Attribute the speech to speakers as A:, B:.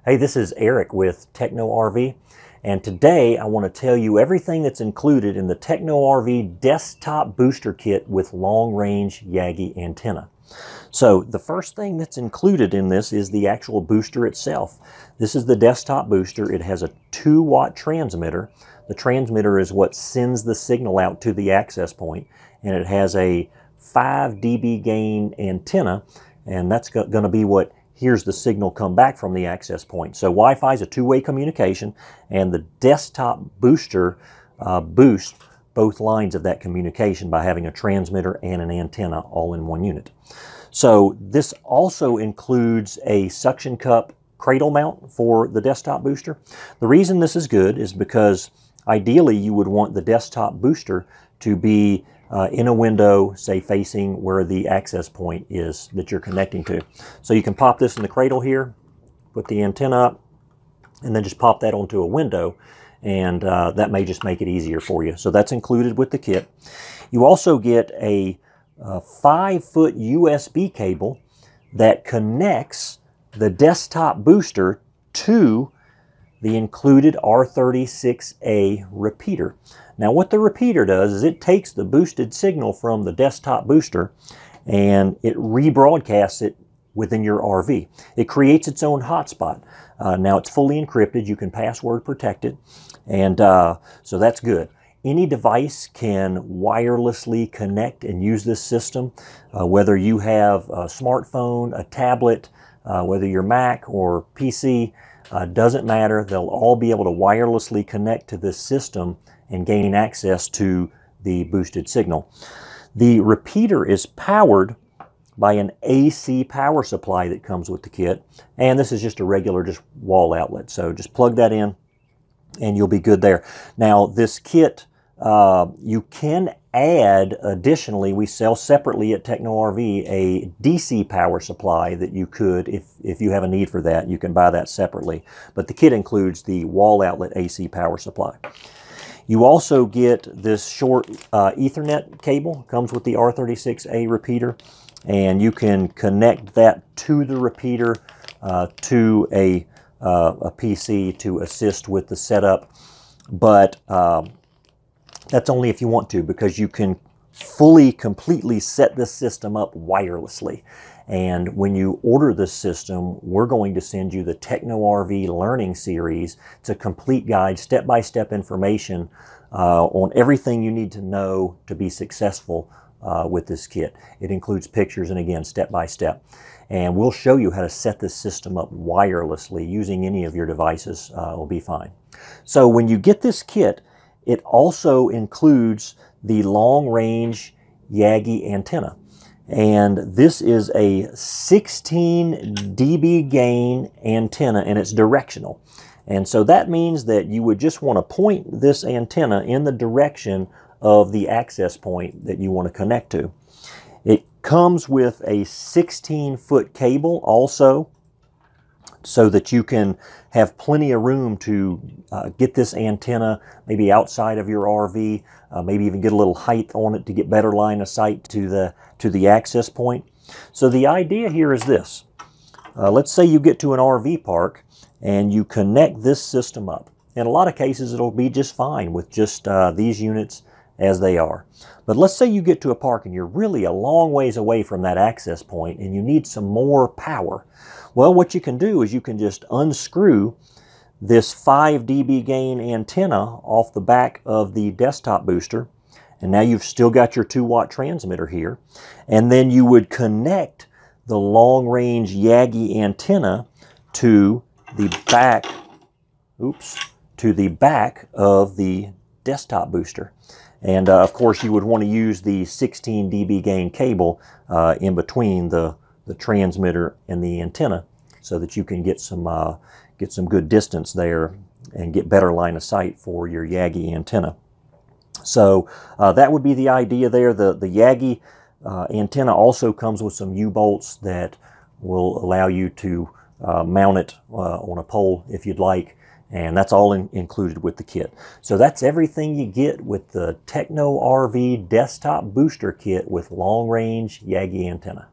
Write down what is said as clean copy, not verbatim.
A: Hey, this is Eric with TechnoRV, and today I want to tell you everything that's included in the TechnoRV desktop booster kit with long-range Yagi antenna. So the first thing that's included in this is the actual booster itself. This is the desktop booster. It has a 2-watt transmitter. The transmitter is what sends the signal out to the access point, and it has a 5 dB gain antenna, and that's going to be what here's the signal come back from the access point. So Wi-Fi is a two-way communication, and the desktop booster boosts both lines of that communication by having a transmitter and an antenna all in one unit. So this also includes a suction cup cradle mount for the desktop booster. The reason this is good is because ideally you would want the desktop booster to be in a window, say facing where the access point is that you're connecting to. So you can pop this in the cradle here, put the antenna up, and then just pop that onto a window, and that may just make it easier for you. So that's included with the kit. You also get a 5-foot USB cable that connects the desktop booster to the included R36A repeater. Now what the repeater does is it takes the boosted signal from the desktop booster and it rebroadcasts it within your RV. It creates its own hotspot. Now it's fully encrypted. You can password protect it, and so that's good. Any device can wirelessly connect and use this system, whether you have a smartphone, a tablet, whether you're Mac or PC, doesn't matter. They'll all be able to wirelessly connect to this system and gain access to the boosted signal. The repeater is powered by an AC power supply that comes with the kit, and this is just a regular wall outlet. So just plug that in and you'll be good there. Now this kit, you can add additionally, we sell separately at TechnoRV a DC power supply that you could, if you have a need for that, you can buy that separately. But the kit includes the wall outlet AC power supply. You also get this short Ethernet cable, comes with the R36A repeater, and you can connect that to the repeater to a PC to assist with the setup. But that's only if you want to, because you can completely set this system up wirelessly. And when you order this system, we're going to send you the TechnoRV Learning Series. It's a complete guide, step-by-step information on everything you need to know to be successful with this kit. It includes pictures and, again, step-by-step. And we'll show you how to set this system up wirelessly using any of your devices. Will be fine. So when you get this kit, it also includes the long-range Yagi antenna. And this is a 16 dB gain antenna, and it's directional. And so that means that you would just want to point this antenna in the direction of the access point that you want to connect to. It comes with a 16-foot cable also, so that you can have plenty of room to get this antenna maybe outside of your RV, maybe even get a little height on it to get better line of sight to the access point. So the idea here is this. Let's say you get to an RV park and you connect this system up. In a lot of cases it'll be just fine with just these units as they are. But let's say you get to a park and you're really a long ways away from that access point and you need some more power. Well, what you can do is you can just unscrew this 5 dB gain antenna off the back of the desktop booster, and now you've still got your 2-watt transmitter here, and then you would connect the long-range Yagi antenna to the back, to the back of the desktop booster. And of course you would want to use the 16 dB gain cable in between the transmitter and the antenna, so that you can get some good distance there and get better line of sight for your Yagi antenna. So that would be the idea there. The Yagi antenna also comes with some U-bolts that will allow you to mount it on a pole if you'd like, and that's all included with the kit. So that's everything you get with the TechnoRV desktop booster kit with long-range Yagi antenna.